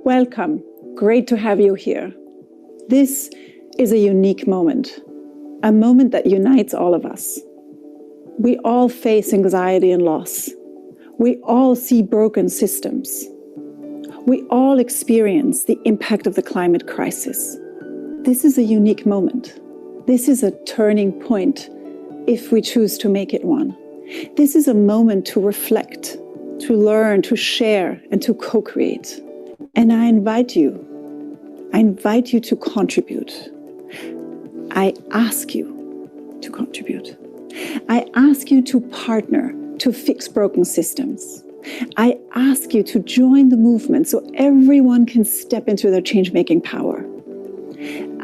Welcome. Great to have you here. This is a unique moment, a moment that unites all of us. We all face anxiety and loss. We all see broken systems. We all experience the impact of the climate crisis. This is a unique moment. This is a turning point if we choose to make it one. This is a moment to reflect, to learn, to share, and to co-create. And I invite you to contribute. I ask you to contribute. I ask you to partner to fix broken systems. I ask you to join the movement so everyone can step into their change-making power.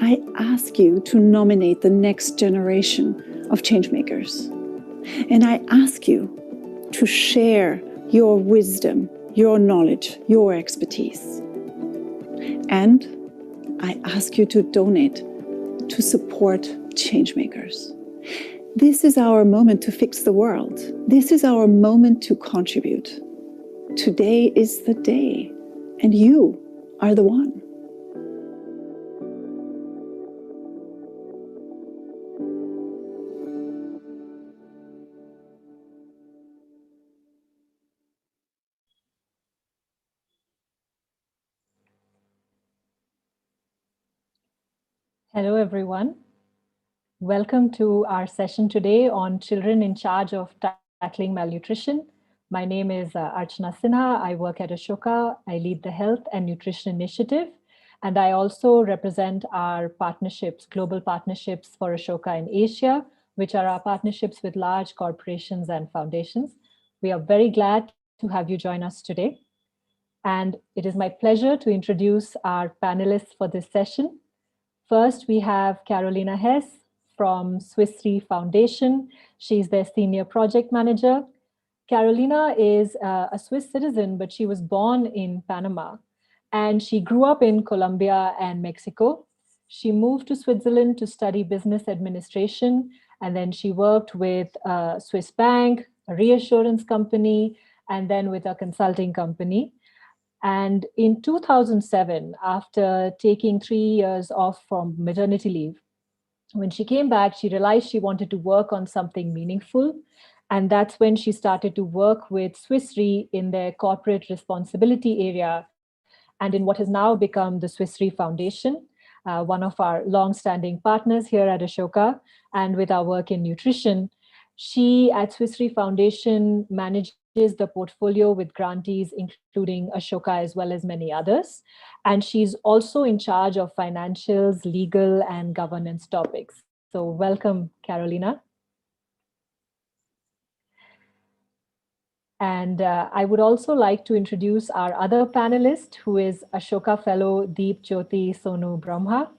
I ask you to nominate the next generation of changemakers. And I ask you to share your wisdom, your knowledge, your expertise. And I ask you to donate to support changemakers. This is our moment to fix the world. This is our moment to contribute. Today is the day, and you are the one. Hello, everyone. Welcome to our session today on children in charge of tackling malnutrition. My name is Archana Sinha. I work at Ashoka. I lead the Health and Nutrition Initiative. And I also represent our partnerships, global partnerships for Ashoka in Asia, which are our partnerships with large corporations and foundations. We are very glad to have you join us today. And it is my pleasure to introduce our panelists for this session. First, we have Carolina Hess from Swiss Re Foundation. She's their senior project manager. Carolina is a Swiss citizen, but she was born in Panama. And she grew up in Colombia and Mexico. She moved to Switzerland to study business administration. And then she worked with a Swiss bank, a reassurance company, and then with a consulting company. And in 2007, after taking 3 years off from maternity leave, when she came back, she realized she wanted to work on something meaningful. And that's when she started to work with Swiss Re in their corporate responsibility area and in what has now become the Swiss Re Foundation, one of our long-standing partners here at Ashoka, and with our work in nutrition. She, at Swiss Re Foundation, manages the portfolio with grantees, including Ashoka as well as many others. And she's also in charge of financials, legal, and governance topics. So welcome, Carolina. And I would also like to introduce our other panelist, who is Ashoka Fellow Deep Jyoti Sonu Brahma.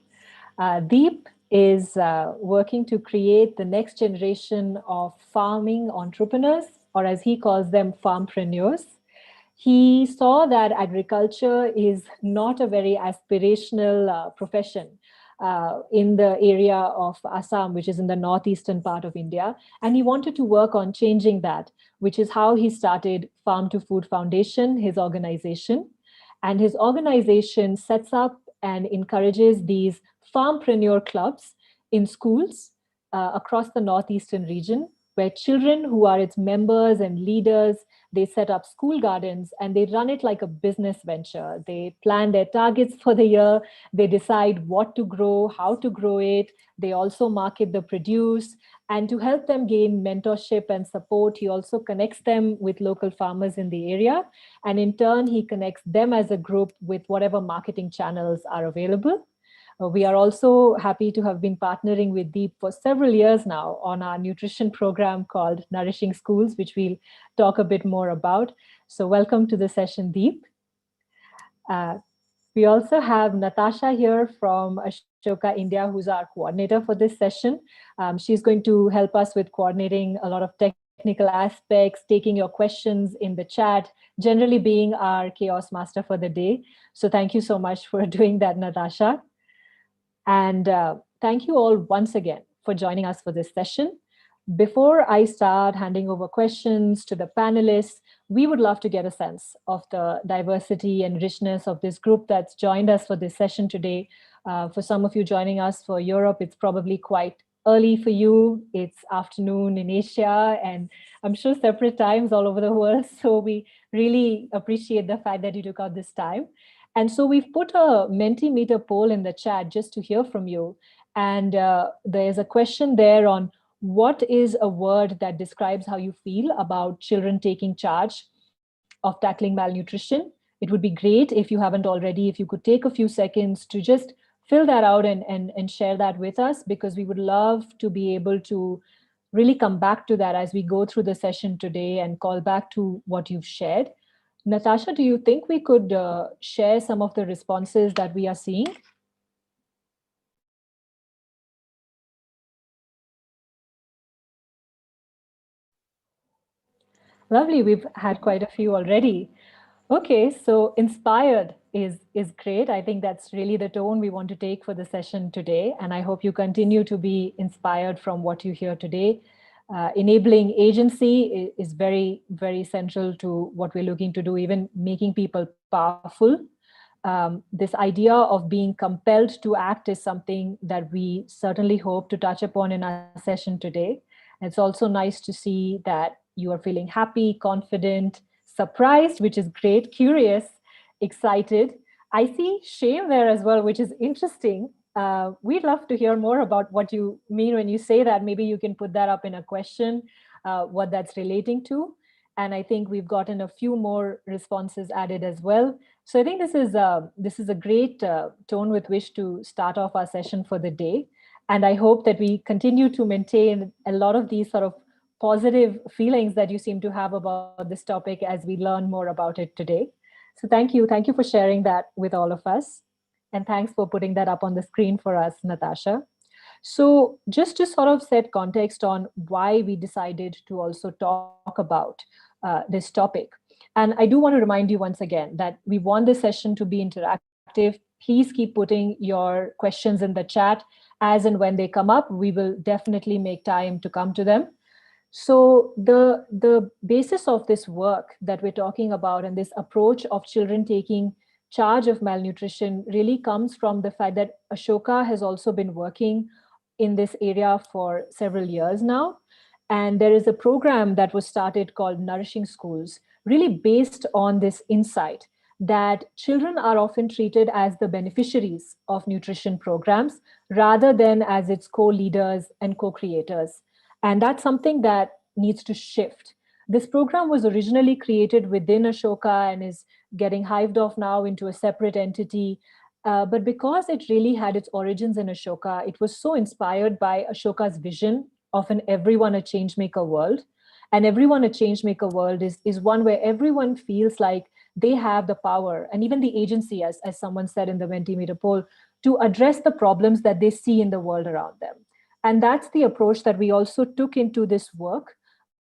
Deep is working to create the next generation of farming entrepreneurs, or as he calls them, farmpreneurs. He saw that agriculture is not a very aspirational profession in the area of Assam, which is in the northeastern part of India. And he wanted to work on changing that, which is how he started Farm to Food Foundation, his organization. And his organization sets up and encourages these farmpreneur clubs in schools across the northeastern region, where children who are its members and leaders, they set up school gardens and they run it like a business venture. They plan their targets for the year. They decide what to grow, how to grow it. They also market the produce. And to help them gain mentorship and support, he also connects them with local farmers in the area. And in turn, he connects them as a group with whatever marketing channels are available. We are also happy to have been partnering with Deep for several years now on our nutrition program called Nourishing Schools, which we'll talk a bit more about. So welcome to the session, Deep. We also have Natasha here from Ashoka India, who's our coordinator for this session. She's going to help us with coordinating a lot of technical aspects, taking your questions in the chat, generally being our chaos master for the day. So thank you so much for doing that, Natasha. And thank you all once again for joining us for this session. Before I start handing over questions to the panelists, we would love to get a sense of the diversity and richness of this group that's joined us for this session today. For some of you joining us for Europe, it's probably quite early for you. It's afternoon in Asia, and I'm sure separate times all over the world. So we really appreciate the fact that you took out this time. And so we've put a Mentimeter poll in the chat just to hear from you. And there's a question there on what is a word that describes how you feel about children taking charge of tackling malnutrition. It would be great if you haven't already, if you could take a few seconds to just fill that out and share that with us, because we would love to be able to really come back to that as we go through the session today and call back to what you've shared. Natasha, do you think we could share some of the responses that we are seeing? Lovely, we've had quite a few already. Okay, so inspired is great. I think that's really the tone we want to take for the session today. And I hope you continue to be inspired from what you hear today. Enabling agency is very, very central to what we're looking to do, even making people powerful. This idea of being compelled to act is something that we certainly hope to touch upon in our session today. It's also nice to see that you are feeling happy, confident, surprised, which is great, curious, excited. I see shame there as well, which is interesting. We'd love to hear more about what you mean when you say that. Maybe you can put that up in a question, what that's relating to. And I think we've gotten a few more responses added as well. So I think this is a great tone with which to start off our session for the day. And I hope that we continue to maintain a lot of these sort of positive feelings that you seem to have about this topic as we learn more about it today. So thank you. Thank you for sharing that with all of us. And thanks for putting that up on the screen for us, Natasha. So just to sort of set context on why we decided to also talk about this topic. And I do want to remind you once again that we want this session to be interactive. Please keep putting your questions in the chat as and when they come up. We will definitely make time to come to them. So the basis of this work that we're talking about and this approach of children taking charge of malnutrition really comes from the fact that Ashoka has also been working in this area for several years now. And there is a program that was started called Nourishing Schools, really based on this insight that children are often treated as the beneficiaries of nutrition programs rather than as its co-leaders and co-creators. And that's something that needs to shift. This program was originally created within Ashoka and is getting hived off now into a separate entity. But because it really had its origins in Ashoka, it was so inspired by Ashoka's vision of an everyone a changemaker world. And everyone a changemaker world is one where everyone feels like they have the power and even the agency, as someone said in the Mentimeter poll, to address the problems that they see in the world around them. And that's the approach that we also took into this work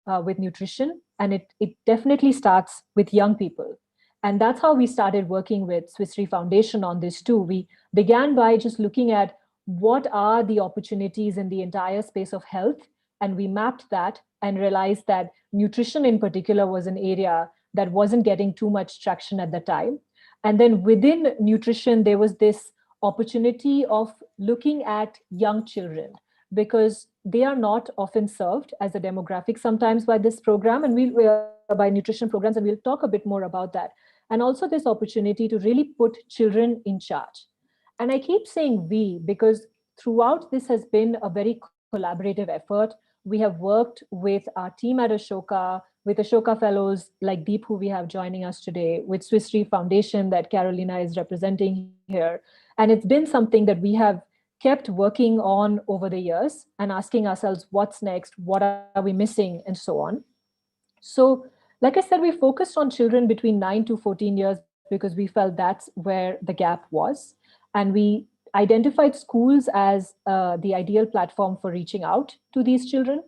with nutrition. And it definitely starts with young people. And that's how we started working with Swiss Re Foundation on this too. We began by just looking at what are the opportunities in the entire space of health. And we mapped that and realized that nutrition in particular was an area that wasn't getting too much traction at the time. And then within nutrition, there was this opportunity of looking at young children, because they are not often served as a demographic sometimes by this program and by nutrition programs, and we'll talk a bit more about that. And also this opportunity to really put children in charge. And I keep saying we because throughout this has been a very collaborative effort. We have worked with our team at Ashoka, with Ashoka Fellows like Deep, who we have joining us today, with Swiss Re Foundation that Carolina is representing here. And it's been something that we have kept working on over the years and asking ourselves, what's next? What are we missing? And so on. So, like I said, we focused on children between 9 to 14 years because we felt that's where the gap was. And we identified schools as the ideal platform for reaching out to these children.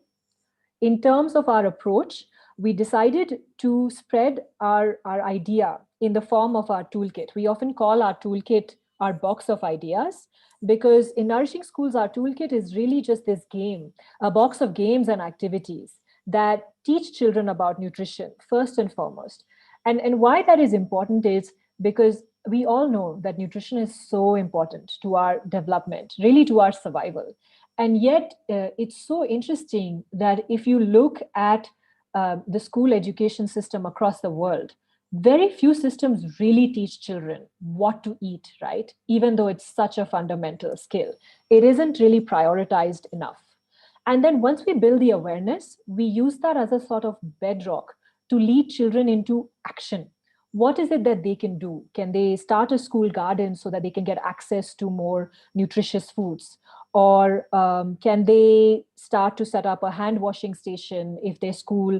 In terms of our approach, we decided to spread our idea in the form of our toolkit. We often call our toolkit our box of ideas, because in Nourishing Schools, our toolkit is really just this game, a box of games and activities that teach children about nutrition first and foremost. And why that is important is because we all know that nutrition is so important to our development, really to our survival. And yet, it's so interesting that if you look at the school education system across the world, very few systems really teach children what to eat, right? Even though it's such a fundamental skill, it isn't really prioritized enough. And then once we build the awareness, we use that as a sort of bedrock to lead children into action. What is it that they can do? Can they start a school garden so that they can get access to more nutritious foods? Or can they start to set up a hand washing station if their school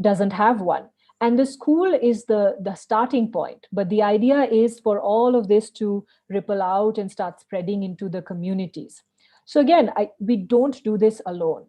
doesn't have one? And the school is the starting point. But the idea is for all of this to ripple out and start spreading into the communities. So again, we don't do this alone.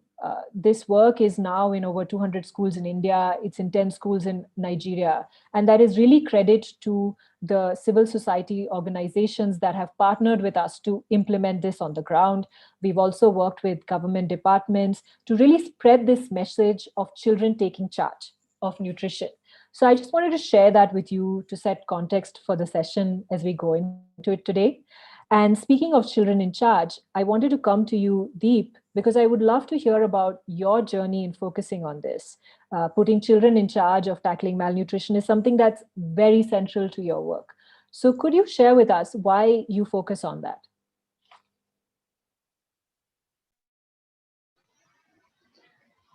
This work is now in over 200 schools in India. It's in 10 schools in Nigeria. And that is really credit to the civil society organizations that have partnered with us to implement this on the ground. We've also worked with government departments to really spread this message of children taking charge of nutrition. So I just wanted to share that with you to set context for the session as we go into it today. And speaking of children in charge, I wanted to come to you, Deep, because I would love to hear about your journey in focusing on this. Putting children in charge of tackling malnutrition is something that's very central to your work. So could you share with us why you focus on that?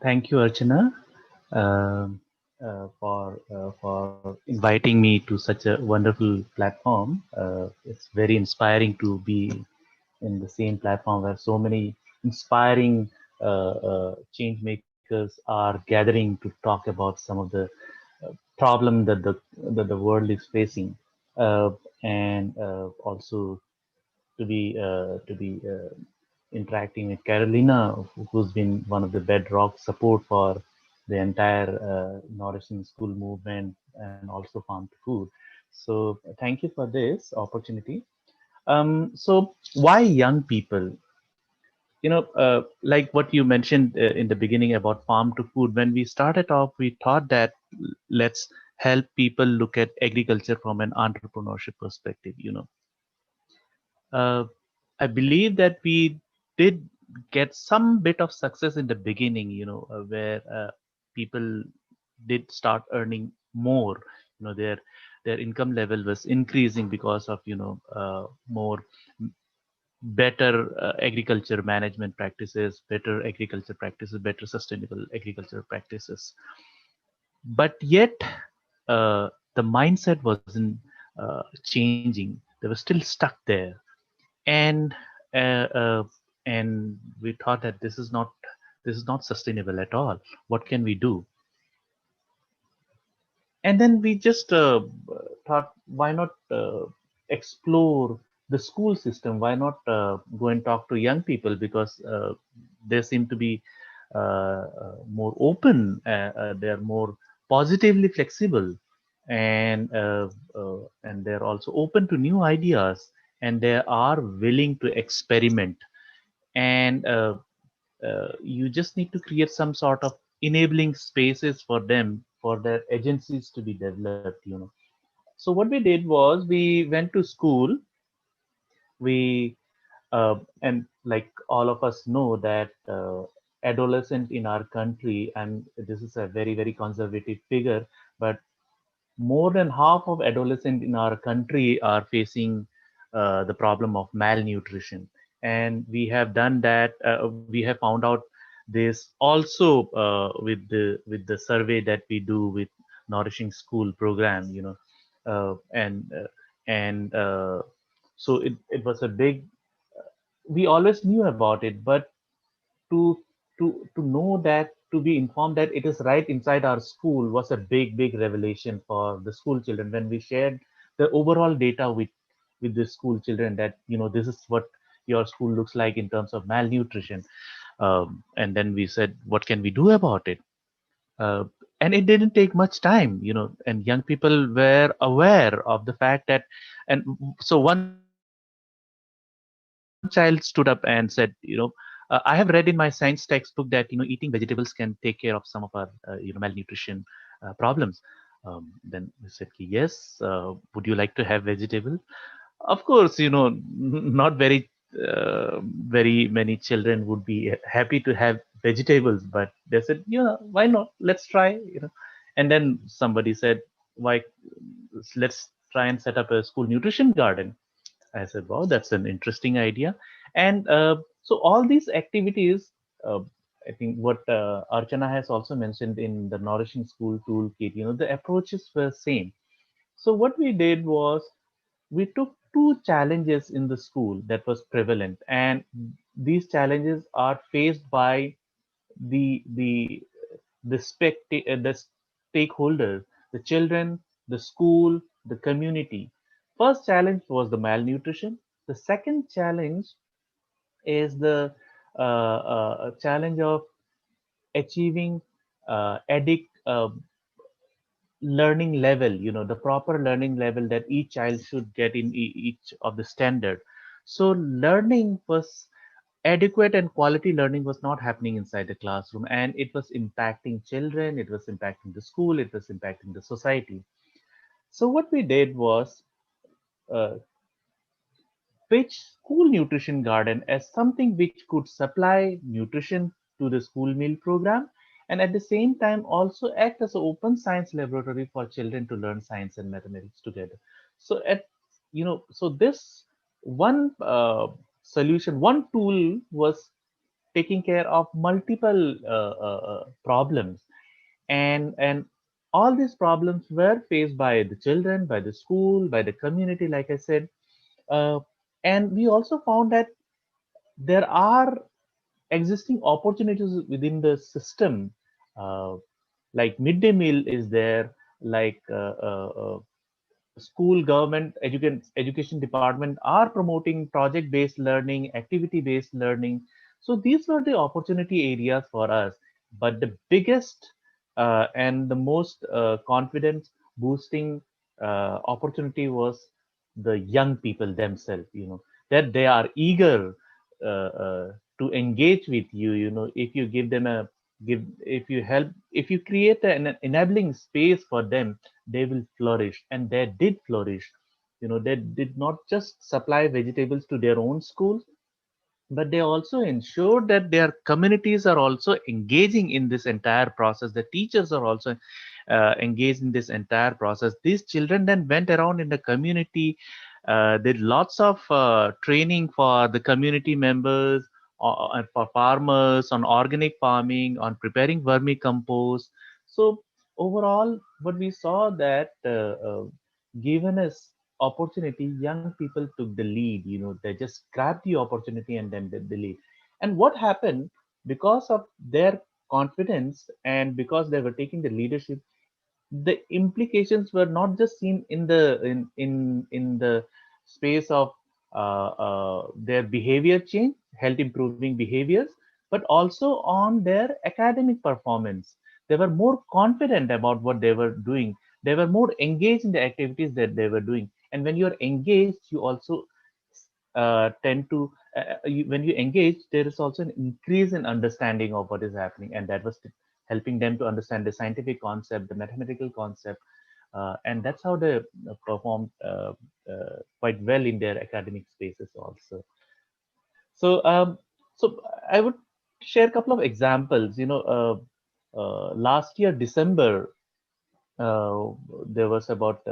Thank you, Archana, for inviting me to such a wonderful platform. It's very inspiring to be in the same platform where so many inspiring change makers are gathering to talk about some of the problem that the world is facing, and also to be interacting with Carolina, who's been one of the bedrock support for the entire nourishing school movement and also farm to food. So thank you for this opportunity. So why young people? Like what you mentioned in the beginning about farm to food, when we started off, we thought that let's help people look at agriculture from an entrepreneurship perspective. Uh, I believe that we did get some bit of success in the beginning, where people did start earning more. Their income level was increasing because of more better agriculture management practices, better agriculture practices, better sustainable agriculture practices. But yet, the mindset wasn't changing. They were still stuck there, and uh, uh, and we thought that this is not sustainable at all. What can we do? And then we just thought, why not explore the school system? Why not go and talk to young people, because they seem to be more open, they are more positively flexible, and they're also open to new ideas, and they are willing to experiment. And you just need to create some sort of enabling spaces for them, for their agencies to be developed. So what we did was we went to school. We uh, and like all of us know that adolescent in our country, and this is a very very conservative figure, but more than half of adolescents in our country are facing the problem of malnutrition. And we have done that. We have found out this also with the survey that we do with Nourishing School program. And so it was a big. We always knew about it, but to to know that, to be informed that it is right inside our school, was a big revelation for the school children. When we shared the overall data with the school children, that this is what your school looks like in terms of malnutrition, and then we said, what can we do about it? uh, and it didn't take much time, and young people were aware of the fact that. And so one child stood up and said, I have read in my science textbook that eating vegetables can take care of some of our malnutrition problems. Then we said, yes. Would you like to have vegetable? Of course, not very many children would be happy to have vegetables, but they said, yeah, why not? Let's try. And then somebody said, why? Let's try and set up a school nutrition garden. I said, wow, that's an interesting idea. And so all these activities, uh, I think what Archana has also mentioned in the Nourishing School toolkit, the approaches were same. So what we did was we took two challenges in the school that was prevalent, and these challenges are faced by the the stakeholders, the children, the school, the community. First challenge was the malnutrition. The second challenge is the challenge of achieving addict learning level, the proper learning level that each child should get in each of the standard. So learning was adequate and quality learning was not happening inside the classroom, and it was impacting children, it was impacting the school, it was impacting the society. So what we did was uh, pitch school nutrition garden as something which could supply nutrition to the school meal program, and at the same time also act as an open science laboratory for children to learn science and mathematics together. So so this one solution, one tool was taking care of multiple problems, and all these problems were faced by the children, by the school, by the community, like I said. uh, and we also found that there are existing opportunities within the system, uh, like midday meal is there, like school government education department are promoting project based learning, activity based learning. So these were the opportunity areas for us, but the biggest and the most confidence boosting opportunity was the young people themselves, that they are eager to engage with you, if you give them a give if you help, if you create an enabling space for them, they will flourish, and they did flourish. They did not just supply vegetables to their own schools, but they also ensured that their communities are also engaging in this entire process. The teachers are also engaged in this entire process. These children then went around in the community, did lots of training for the community members, and for farmers on organic farming, on preparing vermicompost. So overall, what we saw that given us opportunity, young people took the lead. They just grabbed the opportunity and then did the lead. And what happened, because of their confidence and because they were taking the leadership, the implications were not just seen in the space of their behavior change, health improving behaviors, but also on their academic performance. They were more confident about what they were doing. They were more engaged in the activities that they were doing. And when you're engaged, you also tend to when you engage, there is also an increase in understanding of what is happening, and that was helping them to understand the scientific concept, the mathematical concept, and that's how they performed quite well in their academic spaces also. So, so I would share a couple of examples. Last year December, uh, there was about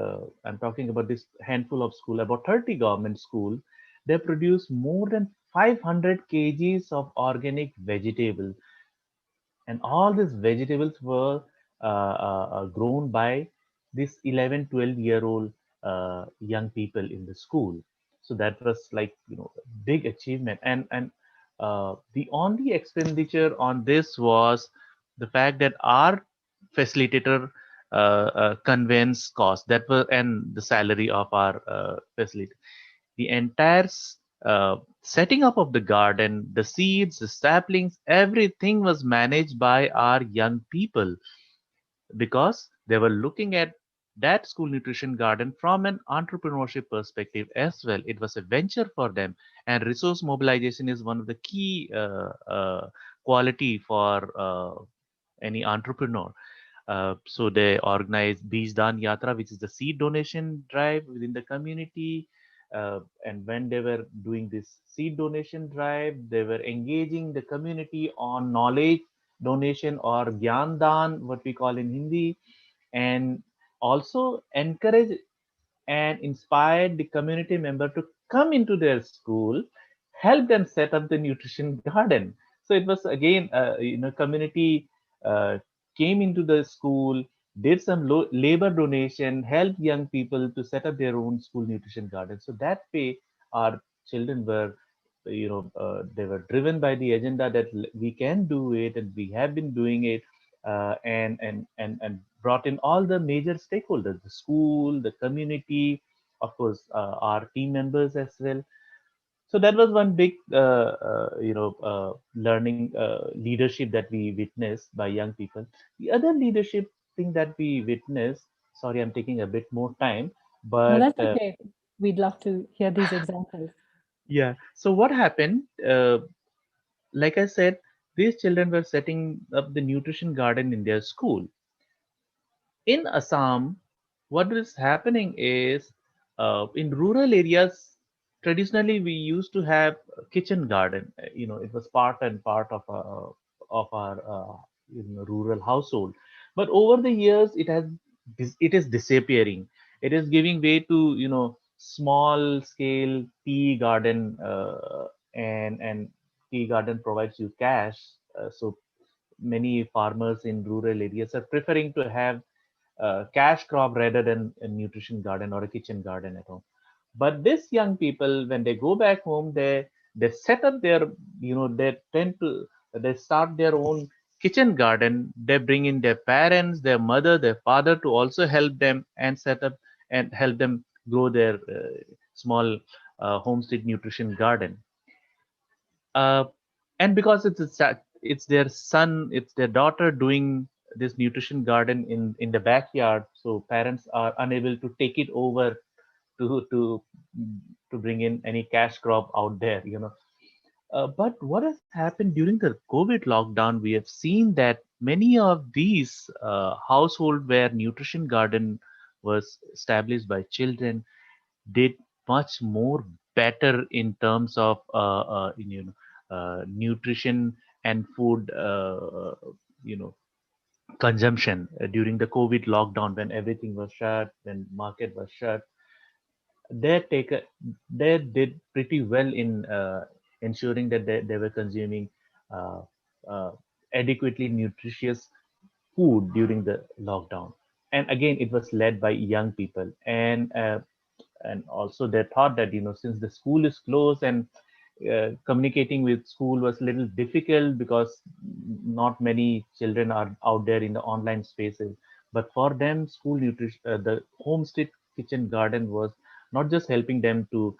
I'm talking about this handful of school, about 30 government school. They produce more than 500 kgs of organic vegetables, and all these vegetables were grown by this 11, 12-year old young people in the school. So that was like, a big achievement. And the only expenditure on this was the fact that our facilitator conveyance cost, that was, and the salary of our facilitator, the entire setting up of the garden, the seeds, the saplings, everything was managed by our young people, because they were looking at that school nutrition garden from an entrepreneurship perspective as well. It was a venture for them, and resource mobilization is one of the key quality for any entrepreneur. So they organize Beej Dan Yatra, which is the seed donation drive within the community. And when they were doing this seed donation drive, they were engaging the community on knowledge donation or Gyan Dan, what we call in Hindi, and also encourage and inspired the community member to come into their school, help them set up the nutrition garden. So it was again, community uh, came into the school, did some labor donation, helped young people to set up their own school nutrition garden. So that way, our children were, they were driven by the agenda that we can do it, and we have been doing it, and brought in all the major stakeholders, the school, the community, of course, our team members as well. So that was one big, learning leadership that we witnessed by young people. The other leadership thing that we witnessed, sorry, I'm taking a bit more time, No, but that's okay. We'd love to hear these examples. yeah. So what happened? Like I said, these children were setting up the nutrition garden in their school. In Assam, what is happening is, in rural areas, traditionally we used to have a kitchen garden. It was part and part of our rural household. But over the years, it is disappearing. It is giving way to small scale tea garden, and tea garden provides you cash. So many farmers in rural areas are preferring to have cash crop rather than a nutrition garden or a kitchen garden at home. But these young people, when they go back home, they set up their, they tend to, they start their own kitchen garden. They bring in their parents, their mother, their father to also help them and set up and help them grow their small homestead nutrition garden. uh, and because it's their son, it's their daughter doing this nutrition garden in the backyard, so parents are unable to take it over to bring in any cash crop out there. But what has happened during the COVID lockdown, we have seen that many of these household where nutrition garden was established by children did much more better in terms of nutrition and food you know consumption during the COVID lockdown, when everything was shut, when market was shut. They take a, they did pretty well in ensuring that they were consuming uh, uh, adequately nutritious food during the lockdown. And again, it was led by young people, and also they thought that since the school is closed, and communicating with school was a little difficult because not many children are out there in the online spaces. But for them, school nutrition, the homestead kitchen garden was not just helping them to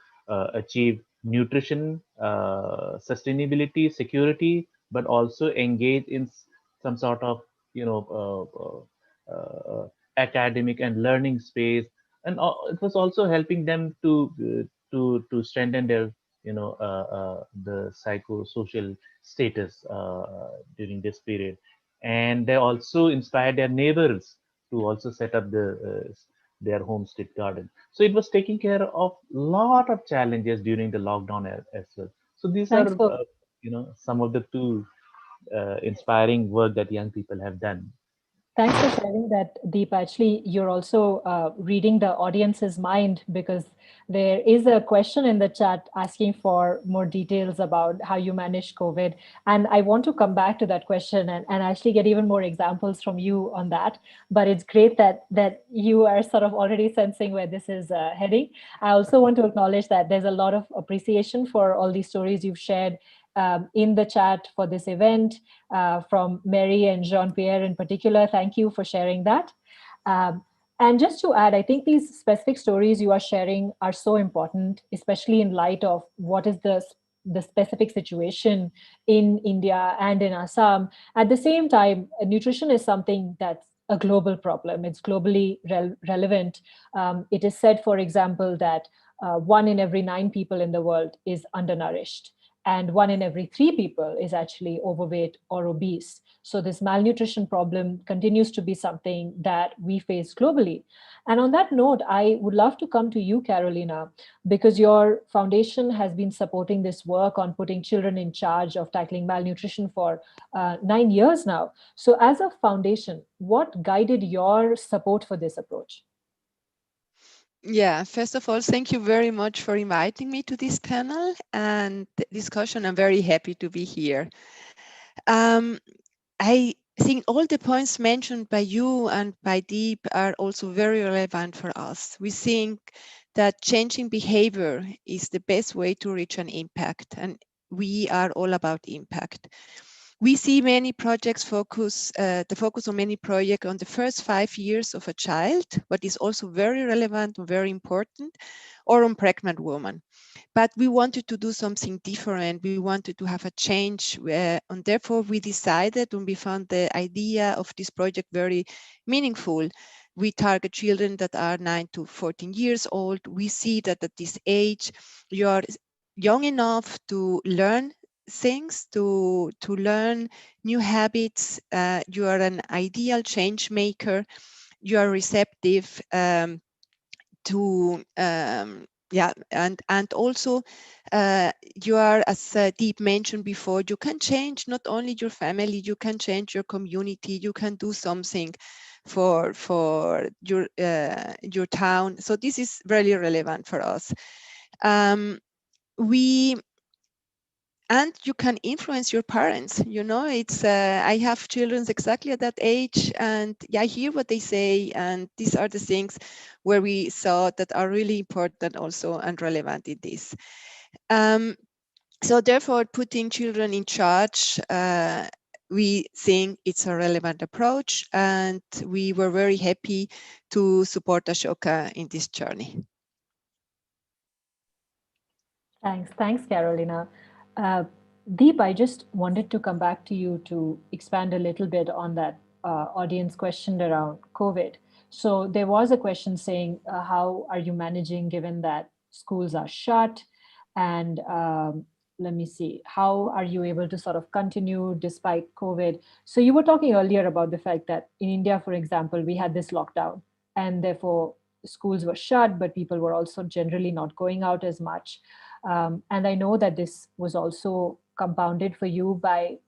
achieve nutrition, sustainability, security, but also engage in some sort of you know academic and learning space. And it was also helping them to strengthen their the psychosocial status during this period. And they also inspired their neighbors to also set up their homestead garden. So it was taking care of lot of challenges during the lockdown as well. So these are Thanks for some of the two inspiring work that young people have done. Thanks for sharing that, Deep. Actually, you're also reading the audience's mind, because there is a question in the chat asking for more details about how you manage COVID. And I want to come back to that question and actually get even more examples from you on that. But it's great that you are sort of already sensing where this is heading. I also want to acknowledge that there's a lot of appreciation for all these stories you've shared in the chat for this event, from Mary and Jean-Pierre in particular. Thank you for sharing that. Um, and just to add, I think these specific stories you are sharing are so important, especially in light of what is the specific situation in India and in Assam. At the same time, nutrition is something that's a global problem. It's globally relevant. It is said, for example, that 1 in every 9 people in the world is undernourished, and 1 in every 3 people is actually overweight or obese. So this malnutrition problem continues to be something that we face globally. And on that note, I would love to come to you, Carolina, because your foundation has been supporting this work on putting children in charge of tackling malnutrition for 9 years now. So, as a foundation, what guided your support for this approach? Yeah, first of all, thank you very much for inviting me to this panel and discussion. I'm very happy to be here. I think all the points mentioned by you and by Deep are also very relevant for us. We think that changing behavior is the best way to reach an impact, and we are all about impact. We see many projects the focus on many projects on the first 5 years of a child, but is also very relevant and very important, or on pregnant women. But we wanted to do something different. We wanted to have a change, and therefore we decided, when we found the idea of this project very meaningful, we target children that are 9 to 14 years old. We see that at this age, you are young enough to learn things, to learn new habits. You are an ideal change maker. You are receptive to yeah, and also you are, as Deep mentioned before, you can change not only your family, you can change your community, you can do something for your town. So this is really relevant for us. We And you can influence your parents. You know, it's I have children exactly at that age, and yeah, I hear what they say, and these are the things where we saw that are really important also and relevant in this. So therefore, putting children in charge, we think it's a relevant approach, and we were very happy to support Ashoka in this journey. Thanks, Carolina. Uh, Deep, I just wanted to come back to you to expand a little bit on that audience question around COVID. So there was a question saying, how are you managing given that schools are shut? And let me see, how are you able to sort of continue despite COVID? So you were talking earlier about the fact that in India, for example, we had this lockdown, and therefore schools were shut, but people were also generally not going out as much. And I know that this was also compounded for you by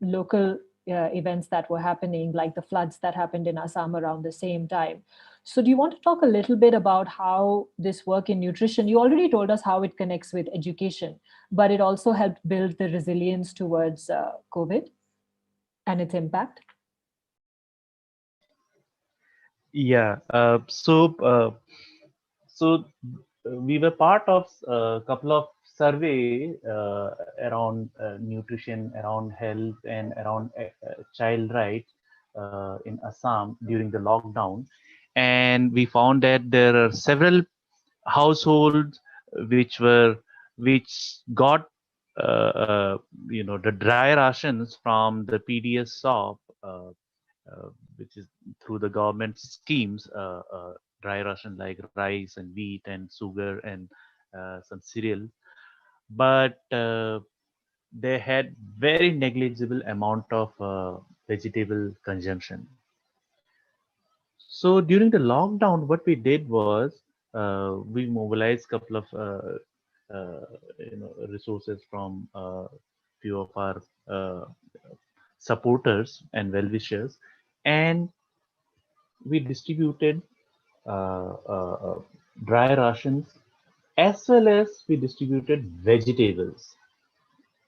local events that were happening, like the floods that happened in Assam around the same time. So, do you want to talk a little bit about how this work in nutrition? You already told us how it connects with education, but it also helped build the resilience towards COVID and its impact. Yeah. We were part of a couple of survey around nutrition, around health, and around child rights in Assam during the lockdown, and we found that there are several households which got the dry rations from the PDS shop, which is through the government schemes, dry ration like rice and wheat and sugar and some cereal, but they had very negligible amount of vegetable consumption. So during the lockdown, what we did was we mobilized a couple of resources from few of our supporters and well-wishers, and we distributed dry rations as well as we distributed vegetables.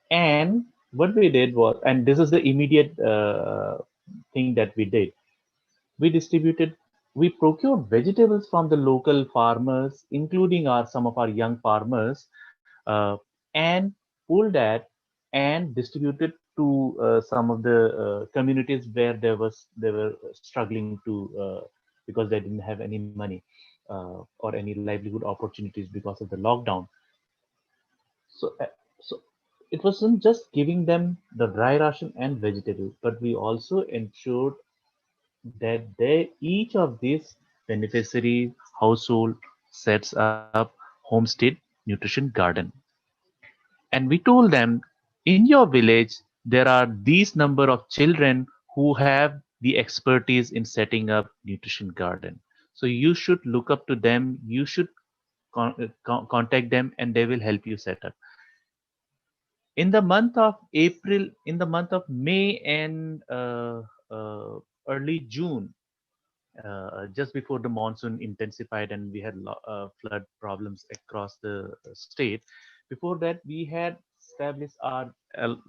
And what we did was, and this is the immediate thing that we did, we procured vegetables from the local farmers, including some of our young farmers, and pulled that and distributed to some of the communities where they were struggling to because they didn't have any money or any livelihood opportunities because of the lockdown. So it wasn't just giving them the dry ration and vegetables, but we also ensured that each of these beneficiary household sets up homestead nutrition garden. And we told them, in your village, there are these number of children who have the expertise in setting up nutrition garden. So you should look up to them. You should contact them, and they will help you set up. In the month of April, in the month of May and early June, just before the monsoon intensified and we had flood problems across the state. Before that, we had established our,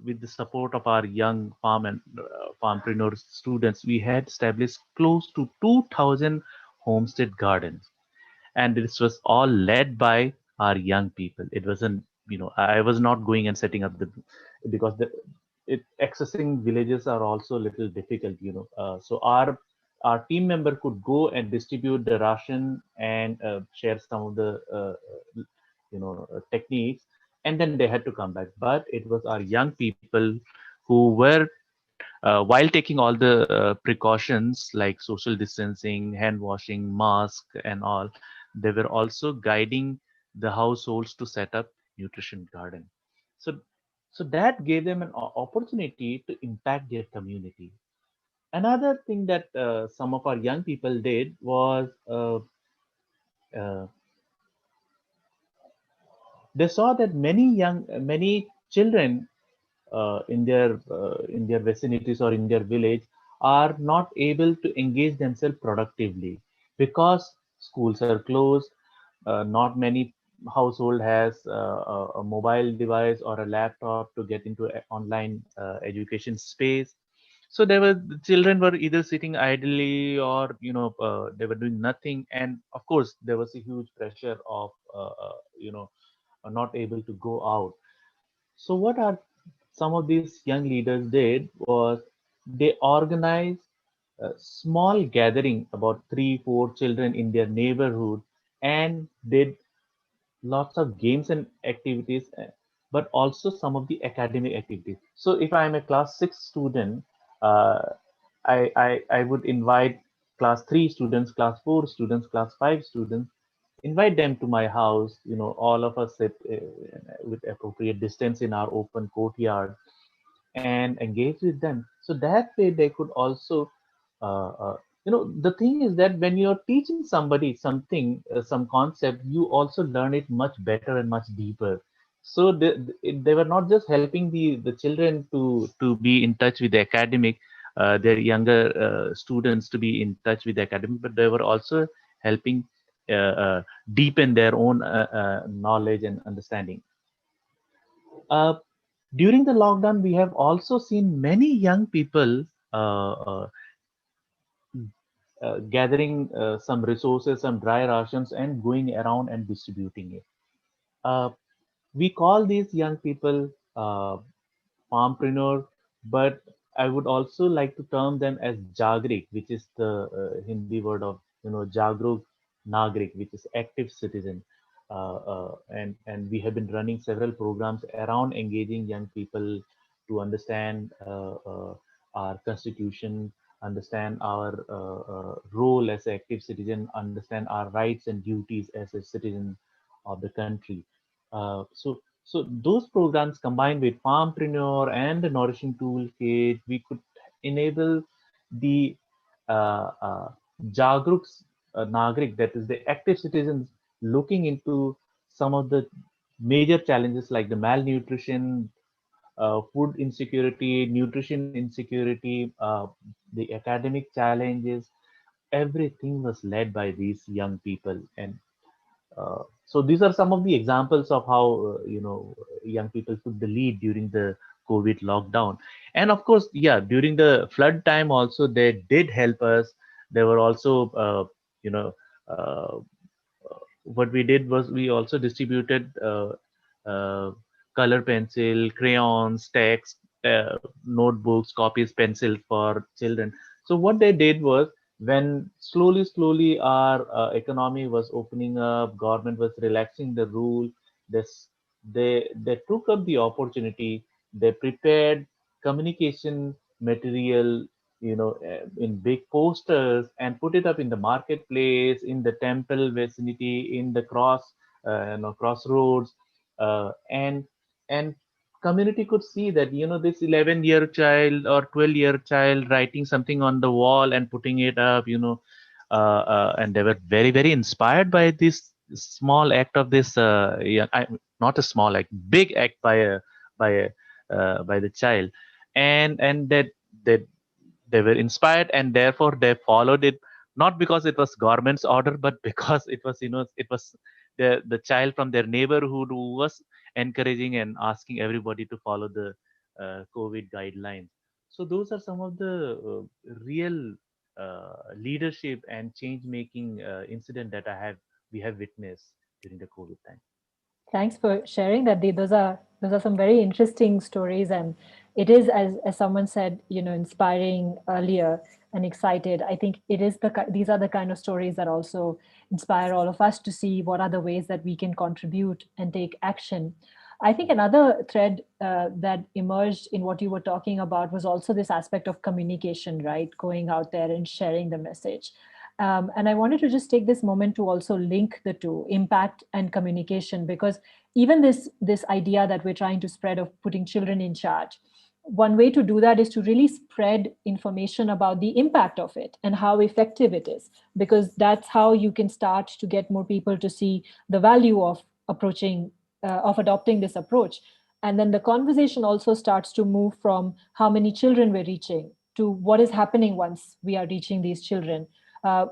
with the support of our young farm and farmpreneur students, we had established close to 2,000 homestead gardens, and this was all led by our young people. It wasn't, I was not going and setting up the, because accessing villages are also a little difficult, so our team member could go and distribute the ration and share some of the techniques, and then they had to come back. But it was our young people who were, while taking all the precautions like social distancing, hand washing, mask, and all, they were also guiding the households to set up nutrition garden. So, so that gave them an opportunity to impact their community. Another thing that some of our young people did was uh, they saw that many children in their vicinities or in their village are not able to engage themselves productively because schools are closed. Not many household has a mobile device or a laptop to get into online education space. So there were, the children were either sitting idly or they were doing nothing, and of course there was a huge pressure of not able to go out. So what are some of these young leaders did was they organized a small gathering, about 3 4 children in their neighborhood, and did lots of games and activities, but also some of the academic activities. So if I am a class 6 student, uh, I would invite class 3 students, class 4 students, class 5 students, invite them to my house. All of us sit with appropriate distance in our open courtyard and engage with them. So that way they could also, the thing is that when you're teaching somebody something, some concept, you also learn it much better and much deeper. So they were not just helping the children to be in touch with the academic, their younger students to be in touch with the academic, but they were also helping deepen their own knowledge and understanding. Uh, During the lockdown, we have also seen many young people gathering some resources, some dry rations, and going around and distributing it. Uh, we call these young people farmpreneur, but I would also like to term them as Jagrik, which is the Hindi word of Jagruk Nagrik, which is active citizen. And we have been running several programs around engaging young people to understand our constitution, understand our role as an active citizen, understand our rights and duties as a citizen of the country. So those programs combined with Farmpreneur and the Nourishing Toolkit, we could enable the uh, Jagruk Nagrik, that is the active citizens, looking into some of the major challenges like the malnutrition, food insecurity, nutrition insecurity, the academic challenges. Everything was led by these young people, and so these are some of the examples of how young people took the lead during the COVID lockdown. And of course, yeah, during the flood time also they did help us. They were also you know uh, what we did was we also distributed uh, color pencil, crayons, text, notebooks, copies, pencils for children. So what they did was, when slowly our economy was opening up, government was relaxing the rule, this they took up the opportunity. They prepared communication material in big posters and put it up in the marketplace, in the temple vicinity, in the crossroads, and community could see that this 11-year child or 12-year child writing something on the wall and putting it up, and they were very very inspired by this small act of this, not a small act, big act by a by the child, and that they were inspired, and therefore they followed it, not because it was government's order, but because it was the child from their neighborhood who was encouraging and asking everybody to follow the COVID guidelines. So those are some of the real leadership and change making incident that we have witnessed during the COVID time. Thanks for sharing that. Those are some very interesting stories, and it is, as someone said, inspiring earlier and excited. I think it is these are the kind of stories that also inspire all of us to see what are the ways that we can contribute and take action. I think another thread that emerged in what you were talking about was also this aspect of communication, right? Going out there and sharing the message. And I wanted to just take this moment to also link the two, impact and communication, because even this idea that we're trying to spread of putting children in charge, one way to do that is to really spread information about the impact of it and how effective it is, because that's how you can start to get more people to see the value of adopting this approach. And then the conversation also starts to move from how many children we're reaching to what is happening once we are reaching these children.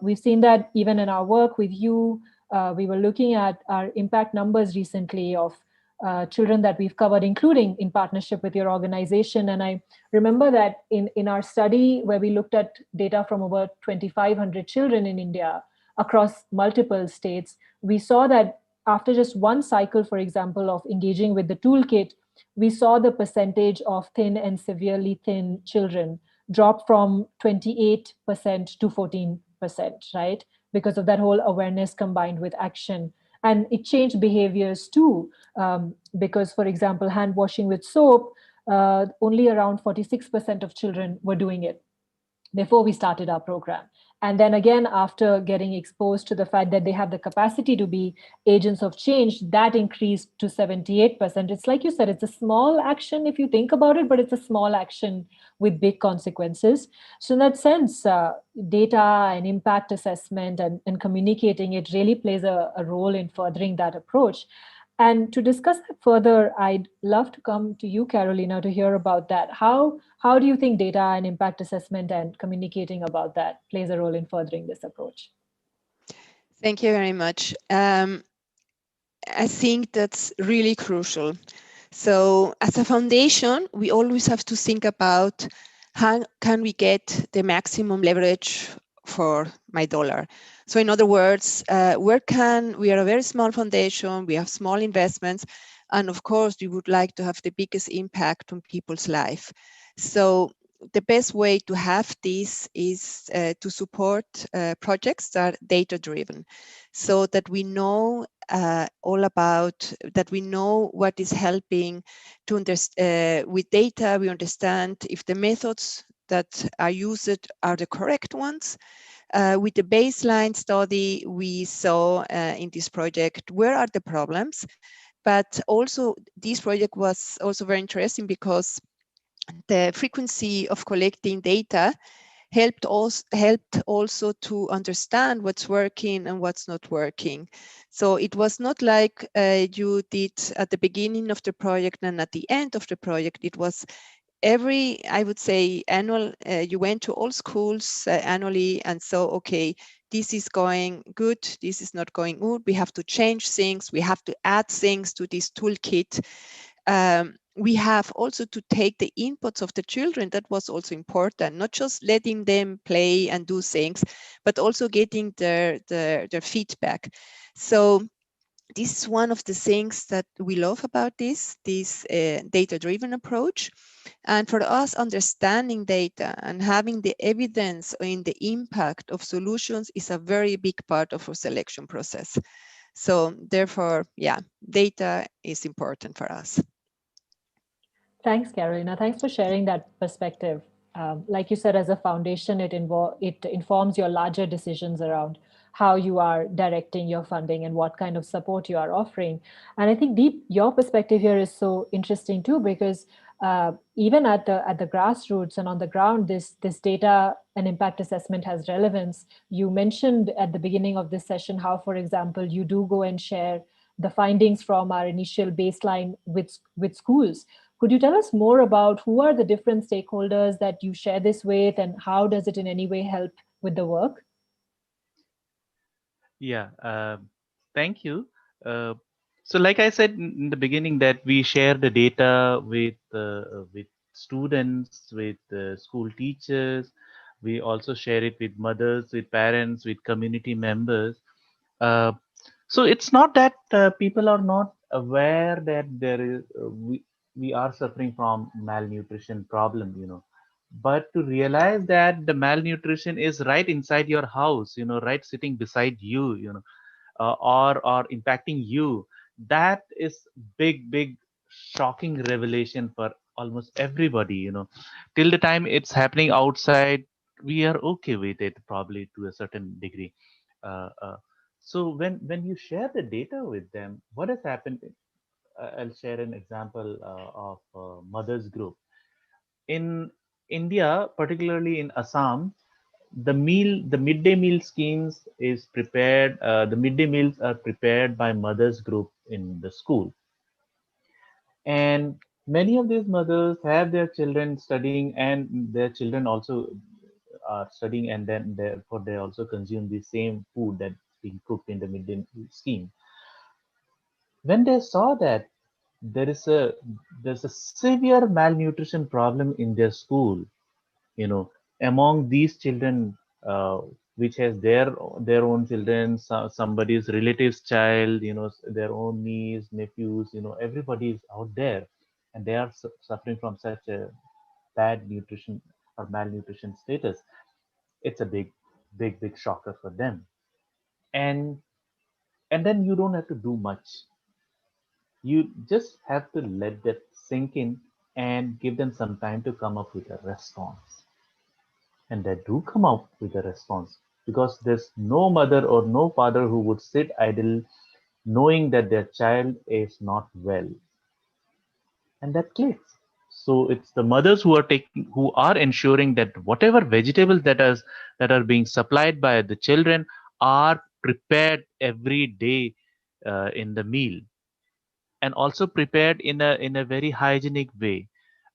We've seen that even in our work with you. We were looking at our impact numbers recently of children that we've covered, including in partnership with your organization. And I remember that in our study where we looked at data from over 2,500 children in India across multiple states, we saw that after just one cycle, for example, of engaging with the toolkit, we saw the percentage of thin and severely thin children drop from 28% to 14%, right? Because of that whole awareness combined with action. And it changed behaviors too. Because, for example, hand washing with soap, only around 46% of children were doing it before we started our program. And then again, after getting exposed to the fact that they have the capacity to be agents of change, that increased to 78%. It's like you said, it's a small action if you think about it, but it's a small action with big consequences. So in that sense, data and impact assessment and communicating it really plays a role in furthering that approach. And to discuss that further, I'd love to come to you, Carolina, to hear about that. How do you think data and impact assessment and communicating about that plays a role in furthering this approach? Thank you very much. I think that's really crucial. So as a foundation, we always have to think about how can we get the maximum leverage for my dollar. So in other words, we are a very small foundation, we have small investments, and of course, we would like to have the biggest impact on people's life. So the best way to have this is to support projects that are data-driven, so that we know that we know what is helping to understand. With data, we understand if the methods that are used are the correct ones. With the baseline study, we saw in this project, where are the problems? But also, this project was also very interesting because the frequency of collecting data helped also to understand what's working and what's not working. So it was not like you did at the beginning of the project and at the end of the project. It was I would say, annual. You went to all schools annually and saw, okay, this is going good, this is not going good. We have to change things. We have to add things to this toolkit. We have also to take the inputs of the children. That was also important, not just letting them play and do things, but also getting their feedback. So this is one of the things that we love about this data-driven approach. And for us, understanding data and having the evidence in the impact of solutions is a very big part of our selection process. So therefore, yeah, data is important for us. Thanks, Carolina. Thanks for sharing that perspective. Like you said, as a foundation, it informs your larger decisions around how you are directing your funding and what kind of support you are offering. And I think, Deep, your perspective here is so interesting too, because even at the grassroots and on the ground, this data and impact assessment has relevance. You mentioned at the beginning of this session how, for example, you do go and share the findings from our initial baseline with schools. Could you tell us more about who are the different stakeholders that you share this with, and how does it in any way help with the work? Yeah, thank you. Uh, so, like I said in the beginning, that we share the data with students, with school teachers. We also share it with mothers, with parents, with community members. Uh, so it's not that people are not aware that there is we are suffering from malnutrition problem, but to realize that the malnutrition is right inside your house, right sitting beside you, or impacting you, that is big shocking revelation for almost everybody, till the time it's happening outside, we are okay with it probably to a certain degree. Uh, uh, so when you share the data with them, what has happened, I'll share an example of mothers group in India, particularly in Assam. The midday meal schemes is prepared. The midday meals are prepared by mothers group in the school, and many of these mothers have their children studying, and their children also are studying, and then therefore they also consume the same food that's being cooked in the midday meal scheme. When they saw that there is a there's a severe malnutrition problem in their school, you know among these children, which has their own children, somebody's relative's child, their own niece, nephews, everybody is out there, and they are suffering from such a bad nutrition or malnutrition status. It's a big shocker for them. And and then you don't have to do much. You just have to let that sink in and give them some time to come up with a response. And they do come out with a response, because there's no mother or no father who would sit idle knowing that their child is not well, and that clicks. So it's the mothers who are ensuring that whatever vegetables that are being supplied by the children are prepared every day in the meal, and also prepared in a very hygienic way.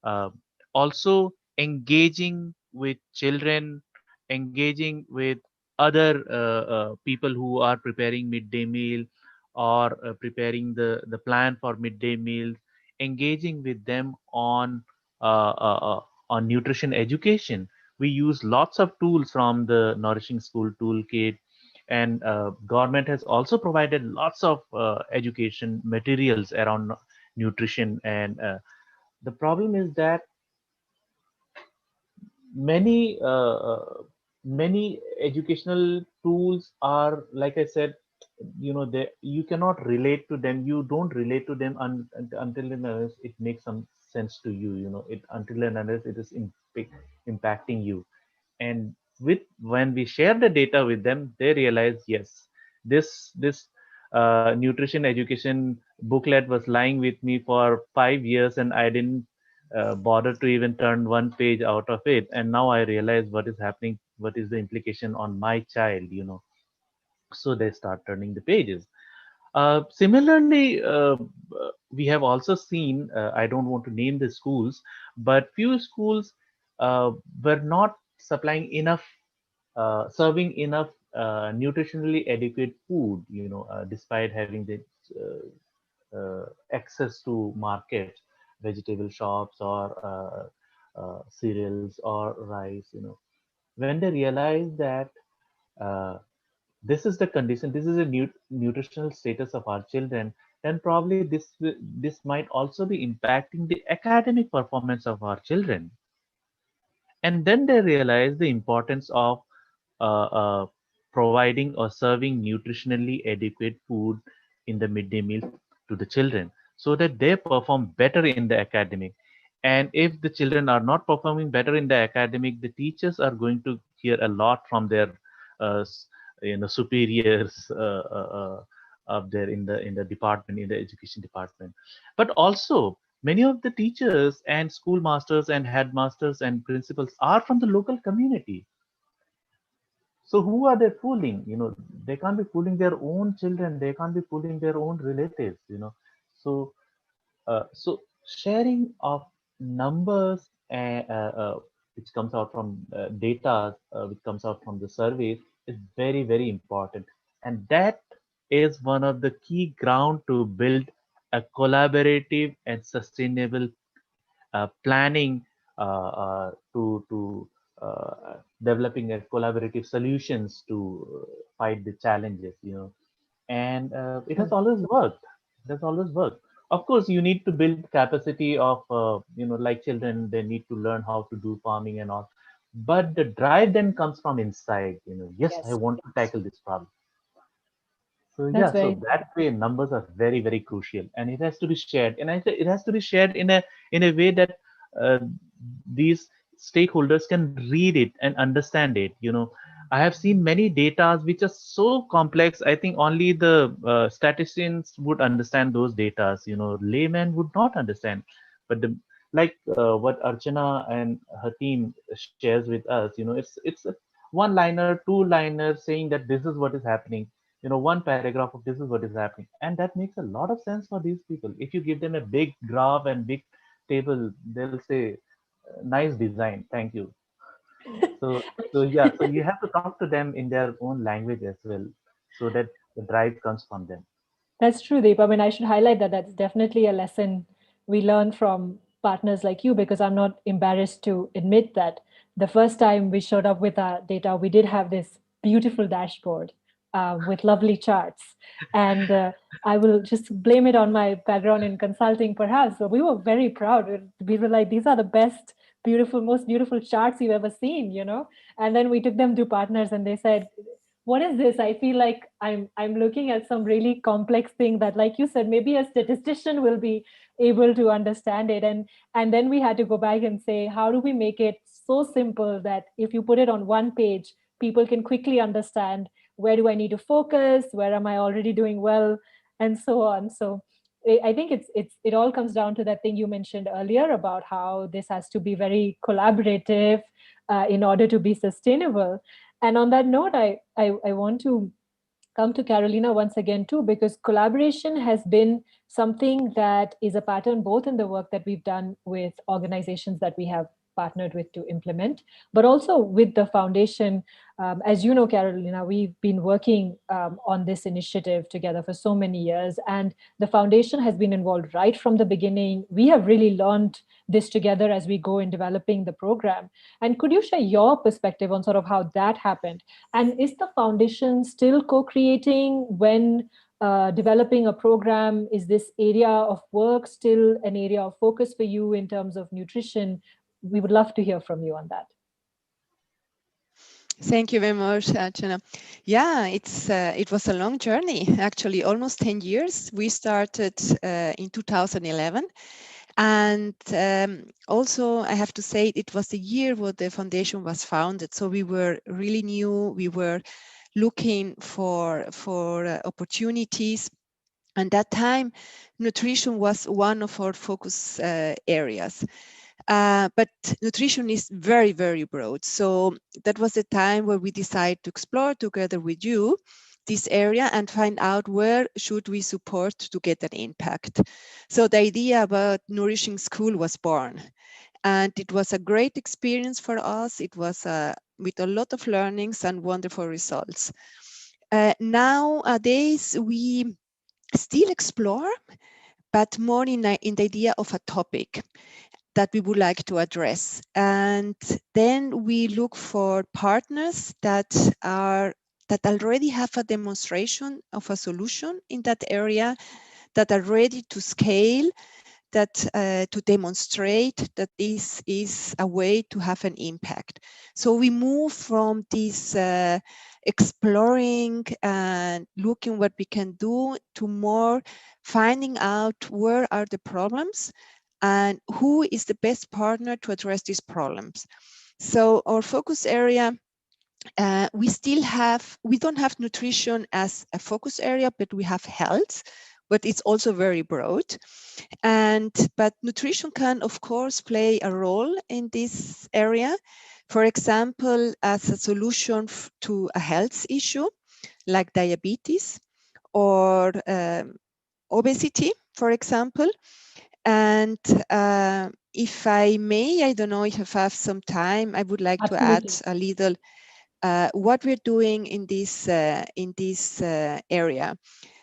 Uh, Also engaging with children, engaging with other people who are preparing midday meal, or preparing the plan for midday meals, engaging with them on nutrition education. We use lots of tools from the Nourishing School toolkit, and government has also provided lots of education materials around nutrition. And the problem is that many many educational tools are, like I said, they you cannot relate to them. You don't relate to them until and unless it makes some sense to you. It until and unless it is impacting you. And with when we share the data with them, they realize, yes, this nutrition education booklet was lying with me for 5 years, and I didn't bother to even turn one page out of it, and now I realize what is happening, what is the implication on my child. So they start turning the pages. Similarly, we have also seen, I don't want to name the schools, but few schools were not supplying enough, serving enough nutritionally adequate food, despite having the access to markets, vegetable shops, or cereals or rice. When they realize that uh, this is the condition, this is a nutritional status of our children, then probably this might also be impacting the academic performance of our children. And then they realize the importance of uh, uh, providing or serving nutritionally adequate food in the midday meal to the children, so that they perform better in the academic. And if the children are not performing better in the academic, the teachers are going to hear a lot from their superiors up there in the department, in the education department. But also many of the teachers and schoolmasters and headmasters and principals are from the local community. So who are they fooling? They can't be fooling their own children. They can't be fooling their own relatives. So, so sharing of numbers which comes out from data, which comes out from the surveys, is very, very important. And that is one of the key ground to build a collaborative and sustainable planning to developing a collaborative solutions to fight the challenges. And it has always worked. It has always worked. Of course, you need to build capacity of like children, they need to learn how to do farming and all. But the drive then comes from inside. Yes, I Yes, want to tackle this problem. So that's yeah, so very that way numbers are very, very crucial, and it has to be shared. And I say it has to be shared in a way that uh, these stakeholders can read it and understand it. I have seen many datas which are so complex. I think only the statisticians would understand those datas. Layman would not understand. But like what Archana and her team shares with us, it's a one-liner, two-liner saying that this is what is happening, one paragraph of this is what is happening, and that makes a lot of sense for these people. If you give them a big graph and big table, they'll say nice design, thank you. So yeah, so you have to talk to them in their own language as well, so that the drive comes from them. That's true, Deep. I mean, I should highlight that that's definitely a lesson we learn from partners like you, because I'm not embarrassed to admit that the first time we showed up with our data, we did have this beautiful dashboard with lovely charts. And I will just blame it on my background in consulting, perhaps. But we were very proud. We were like, these are the best, beautiful, most beautiful charts you've ever seen. And then we took them to partners and they said, what is this? I feel like I'm looking at some really complex thing that, like you said, maybe a statistician will be able to understand it. And then we had to go back and say, how do we make it so simple that if you put it on one page, people can quickly understand, where do I need to focus, where am I already doing well, and so on. So I think it all comes down to that thing you mentioned earlier about how this has to be very collaborative in order to be sustainable. And on that note, I want to come to Carolina once again too, because collaboration has been something that is a pattern both in the work that we've done with organizations that we have partnered with to implement, but also with the foundation. As you know, Carolina, we've been working on this initiative together for so many years, and the foundation has been involved right from the beginning. We have really learned this together as we go in developing the program. And could you share your perspective on sort of how that happened? And is the foundation still co-creating when developing a program? Is this area of work still an area of focus for you in terms of nutrition? We would love to hear from you on that. Thank you very much, Archana. Yeah, it was a long journey, actually, almost 10 years. We started in 2011. And also, I have to say, it was the year where the foundation was founded. So we were really new. We were looking for opportunities. And that time, nutrition was one of our focus areas. But nutrition is very, very broad. So that was the time where we decided to explore together with you this area and find out where should we support to get an impact. So the idea about Nourishing School was born. And it was a great experience for us. It was with a lot of learnings and wonderful results. Nowadays, we still explore, but more in the idea of a topic that we would like to address. And then we look for partners that already have a demonstration of a solution in that area, that are ready to scale, that to demonstrate that this is a way to have an impact. So we move from this exploring and looking what we can do to more finding out where are the problems and who is the best partner to address these problems. So our focus area, we don't have nutrition as a focus area, but we have health, but it's also very broad. But nutrition can, of course, play a role in this area. For example, as a solution to a health issue like diabetes or obesity, for example. And if I may, I don't know if I have some time, I would like to add Absolutely. a little what we're doing in this area.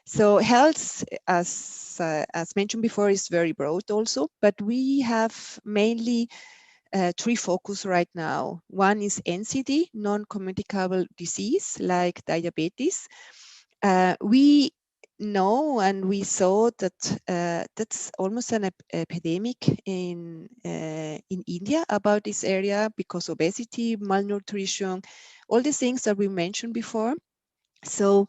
So health, as mentioned before, is very broad also, but we have mainly three focus right now. One is NCD, non-communicable disease like diabetes. We know and we saw that that's almost an epidemic in India about this area, because obesity, malnutrition, all the things that we mentioned before. So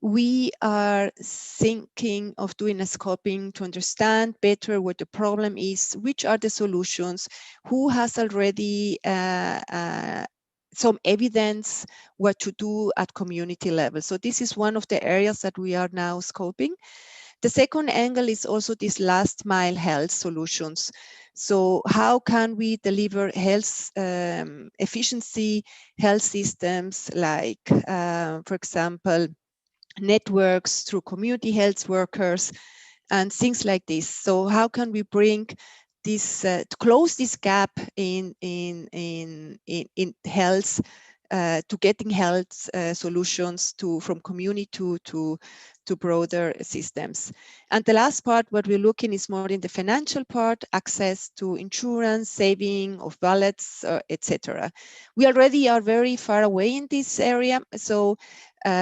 we are thinking of doing a scoping to understand better what the problem is, which are the solutions, who has already some evidence what to do at community level. So this is one of the areas that we are now scoping. The second angle is also these last mile health solutions. So how can we deliver health efficiency, health systems like, for example, networks through community health workers and things like this. So how can we bring this to close this gap in health, to getting health solutions from community to broader systems. And the last part, what we're looking is more in the financial part, access to insurance, saving of wallets, etc. We already are very far away in this area, so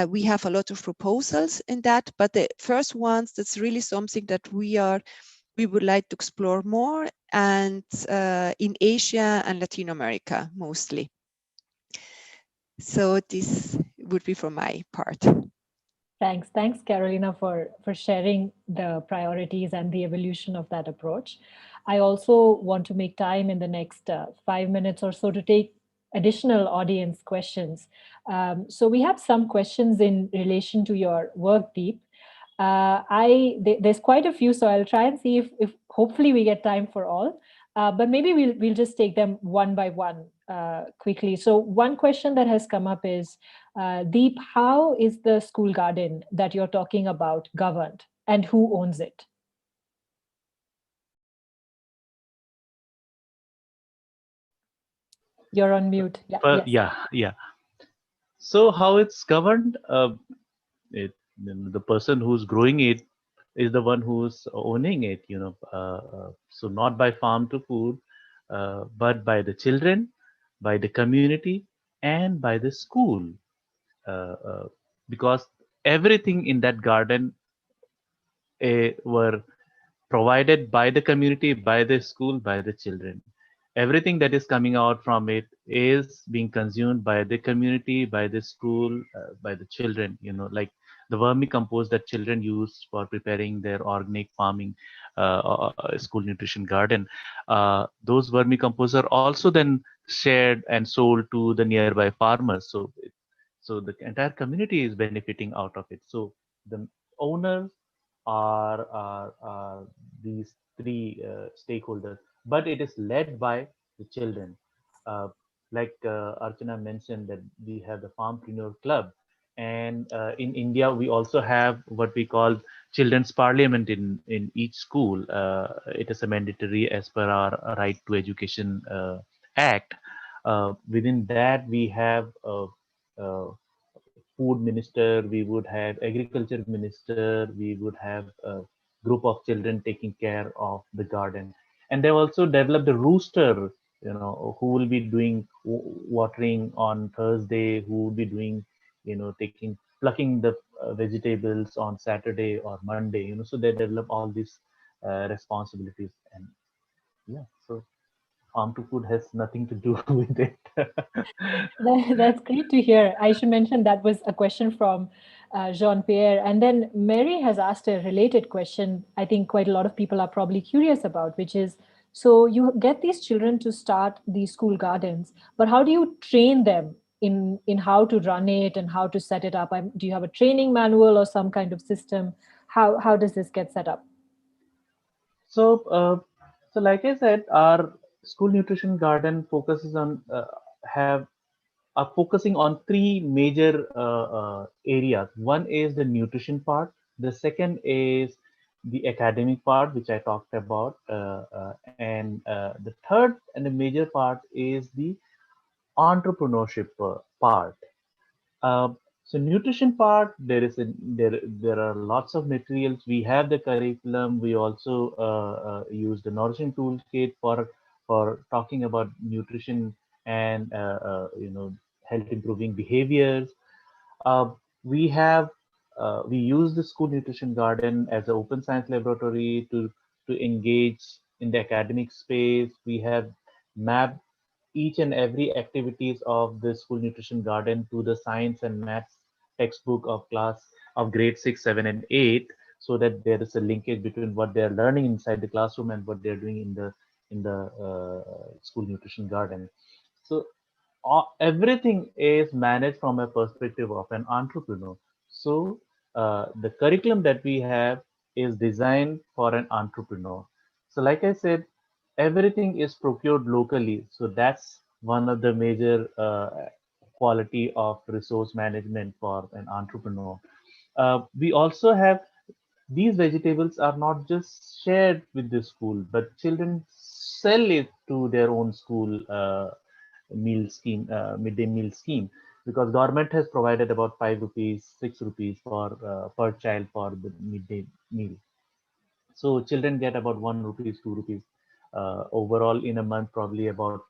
we have a lot of proposals in that, but the first ones, that's really something that we would like to explore more, and in Asia and Latin America mostly. So this would be from my part. Thanks, Carolina, for sharing the priorities and the evolution of that approach. I also want to make time in the next 5 minutes or so to take additional audience questions. So we have some questions in relation to your work, Deep. There's quite a few, so I'll try and see if hopefully we get time for all. But maybe we'll just take them one by one quickly. So one question that has come up is, Deep, how is the school garden that you're talking about governed, and who owns it? You're on mute. Yeah. So how it's governed? The person who's growing it is the one who's owning it. So not by farm to food, but by the children, by the community, and by the school. Because everything in that garden were provided by the community, by the school, by the children. Everything that is coming out from it is being consumed by the community, by the school, by the children. Like the vermicompost that children use for preparing their organic farming school nutrition garden. Those vermicomposts are also then shared and sold to the nearby farmers. So the entire community is benefiting out of it. So the owners are these three stakeholders, but it is led by the children. Like Archana mentioned, that we have the Farmpreneur Club, and in India we also have what we call Children's Parliament in each school. It is a mandatory as per our Right to Education Act. Within that, we have uh, food minister, we would have agriculture minister, we would have a group of children taking care of the garden. And they've also developed a rooster, who will be doing watering on Thursday, who will be doing, plucking the vegetables on Saturday or Monday, so they develop all these responsibilities. And yeah, so farm to food has nothing to do with it. That's great to hear. I should mention that was a question from Jean-Pierre. And then Mary has asked a related question, I think quite a lot of people are probably curious about, which is, so you get these children to start these school gardens, but how do you train them in how to run it and how to set it up? Do you have a training manual or some kind of system? How does this get set up? So, so like I said, our school nutrition garden focuses on have are focusing on three major areas. One is the nutrition part. The second is the academic part, which I talked about, and the third and the major part is the entrepreneurship part. Uh, so nutrition part, there are lots of materials. We have the curriculum. We also use the nourishing toolkit for talking about nutrition and health improving behaviors. Uh, we have we use the school nutrition garden as an open science laboratory to engage in the academic space. We have mapped each and every activities of the school nutrition garden to the science and maths textbook of class of grade 6, 7, and 8, so that there is a linkage between what they are learning inside the classroom and what they are doing in the school nutrition garden. So everything is managed from a perspective of an entrepreneur. So the curriculum that we have is designed for an entrepreneur. So like I said, everything is procured locally. So that's one of the major quality of resource management for an entrepreneur. We also have these vegetables are not just shared with the school, but children sell it to their own school meal scheme, midday meal scheme, because government has provided about 5 rupees, 6 rupees for per child for the midday meal. So children get about 1 rupees, 2 rupees overall in a month, probably about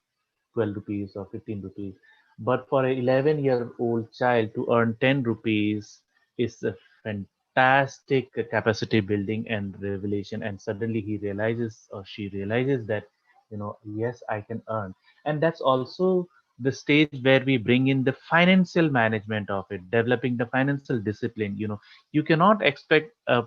12 rupees or 15 rupees. But for an 11-year-old child to earn 10 rupees is a fantastic capacity building and revelation. And suddenly he realizes or she realizes that, yes, I can earn. And that's also the stage where we bring in the financial management of it, developing the financial discipline. You cannot expect a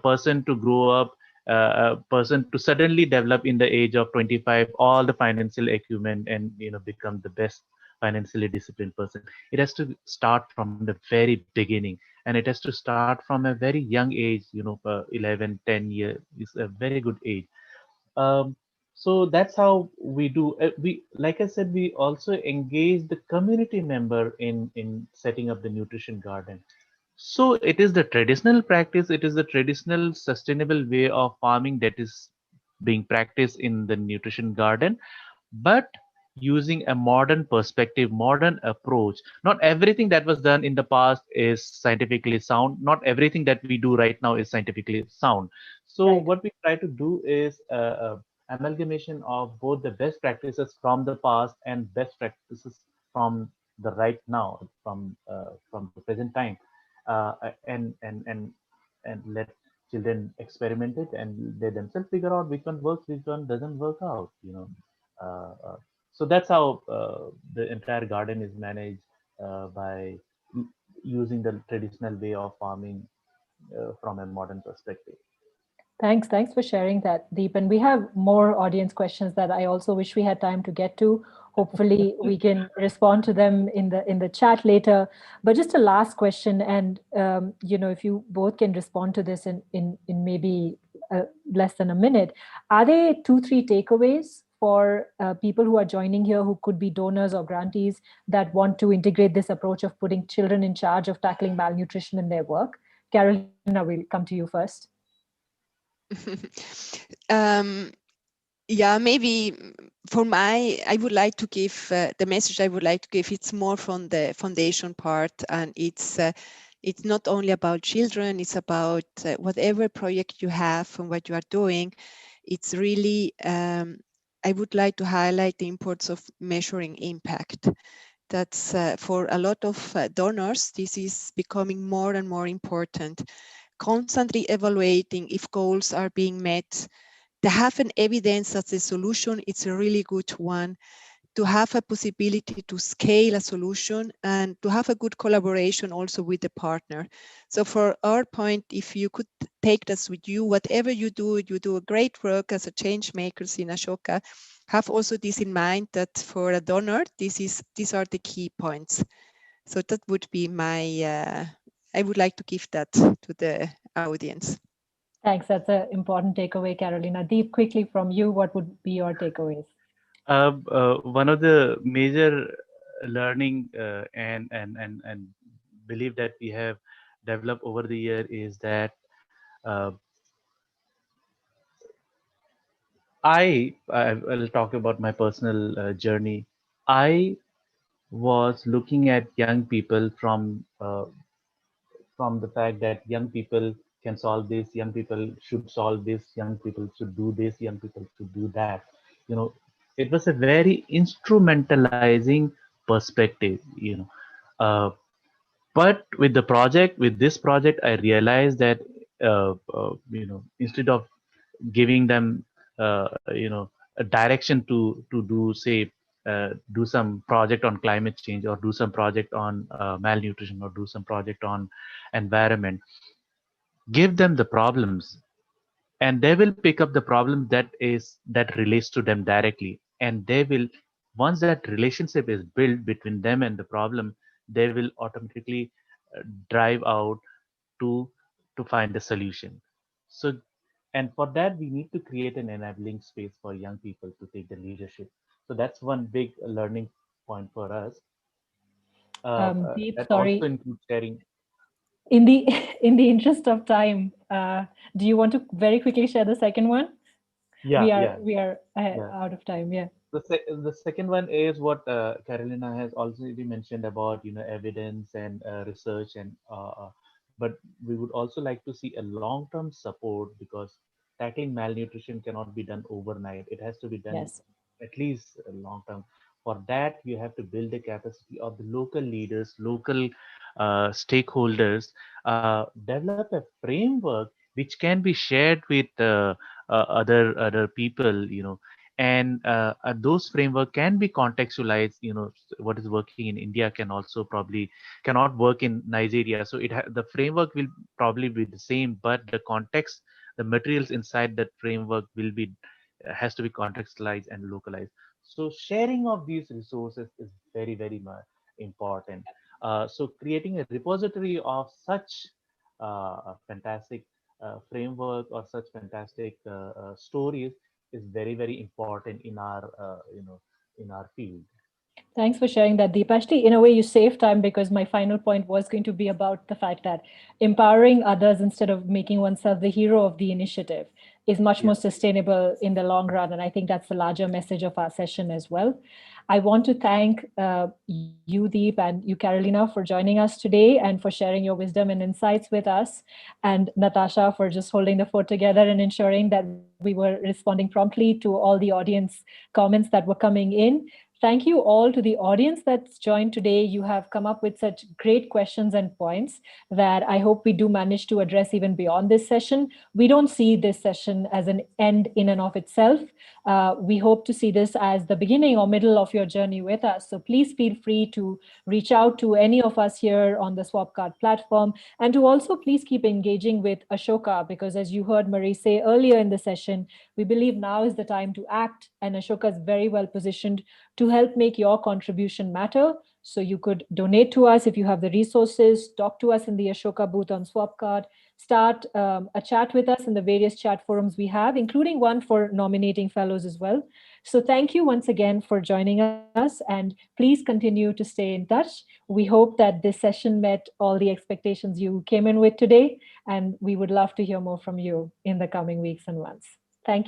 person to grow up, a person to suddenly develop in the age of 25 all the financial acumen and become the best financially disciplined person. It has to start from the very beginning, and it has to start from a very young age. 11, 10 years is a very good age. So that's how we do. We, like I said, we also engage the community member in setting up the nutrition garden. So it is the traditional practice, it is the traditional sustainable way of farming that is being practiced in the nutrition garden, but using a modern perspective, modern approach. Not everything that was done in the past is scientifically sound. Not everything that we do right now is scientifically sound. So Right. what we try to do is amalgamation of both the best practices from the past and best practices from the right now, from the present time, and let children experiment it and they themselves figure out which one works, which one doesn't work out. Uh, uh, so that's how the entire garden is managed by using the traditional way of farming from a modern perspective. Thanks for sharing that, Deep. And we have more audience questions that I also wish we had time to get to. Hopefully, we can respond to them in the chat later. But just a last question, and if you both can respond to this in maybe less than a minute, are there 2-3 takeaways for people who are joining here who could be donors or grantees that want to integrate this approach of putting children in charge of tackling malnutrition in their work? Carolina, we'll come to you first. Yeah, maybe I would like to give the message I would like to give. It's more from the foundation part, and it's not only about children. It's about whatever project you have and what you are doing. It's really I would like to highlight the importance of measuring impact. That's for a lot of donors. This is becoming more and more important. Constantly evaluating if goals are being met, to have an evidence that the solution is a really good one, to have a possibility to scale a solution, and to have a good collaboration also with the partner. So for our point, if you could take this with you, whatever you do a great work as a change makers in Ashoka. Have also this in mind that for a donor, these are the key points. So that would be my, I would like to give that to the audience. Thanks. That's an important takeaway, Carolina. Deep, quickly from you, what would be your takeaways? One of the major learning and belief that we have developed over the year is that uh, I'll talk about my personal journey. I was looking at young people from the fact that young people can solve this, young people should solve this, young people should do this, young people should do that. You know, it was a very instrumentalizing perspective. Uh, but with this project, I realized that instead of giving them a direction to do, say, do some project on climate change, or do some project on malnutrition, or do some project on environment, give them the problems, and they will pick up the problem that relates to them directly, and they will, once that relationship is built between them and the problem, they will automatically drive out to to find the solution. So, and for that we need to create an enabling space for young people to take the leadership. So that's one big learning point for us. Deep, That also sorry. includes sharing. In the in the interest of time, do you want to very quickly share the second one? Yeah, yeah, We are yeah. out of time. Yeah. The second one is what Carolina has already mentioned about, evidence and research, and but we would also like to see a long-term support, because tackling malnutrition cannot be done overnight. It has to be done Yes. at least long term. For that, you have to build the capacity of the local leaders, local stakeholders, develop a framework which can be shared with other people, and those framework can be contextualized. What is working in India can also probably cannot work in Nigeria. So the framework will probably be the same, but the context, the materials inside that framework will be has to be contextualized and localized. So sharing of these resources is very, very much important. So creating a repository of such a fantastic framework, or such fantastic stories, is very, very important in our in our field. Thanks for sharing that, Deep. Actually, in a way, you saved time, because my final point was going to be about the fact that empowering others instead of making oneself the hero of the initiative is much more Yeah. sustainable in the long run. And I think that's the larger message of our session as well. I want to thank you, Deep, and you, Carolina, for joining us today and for sharing your wisdom and insights with us. And Natasha for just holding the fort together and ensuring that we were responding promptly to all the audience comments that were coming in. Thank you all to the audience that's joined today. You have come up with such great questions and points that I hope we do manage to address even beyond this session. We don't see this session as an end in and of itself. We hope to see this as the beginning or middle of your journey with us. So please feel free to reach out to any of us here on the Swapcard platform, and to also please keep engaging with Ashoka, because as you heard Marie say earlier in the session, we believe now is the time to act, and Ashoka is very well positioned to help make your contribution matter. So you could donate to us if you have the resources, talk to us in the Ashoka booth on Swapcard, start a chat with us in the various chat forums we have, including one for nominating fellows as well. So thank you once again for joining us, and please continue to stay in touch. We hope that this session met all the expectations you came in with today, and we would love to hear more from you in the coming weeks and months. Thank you.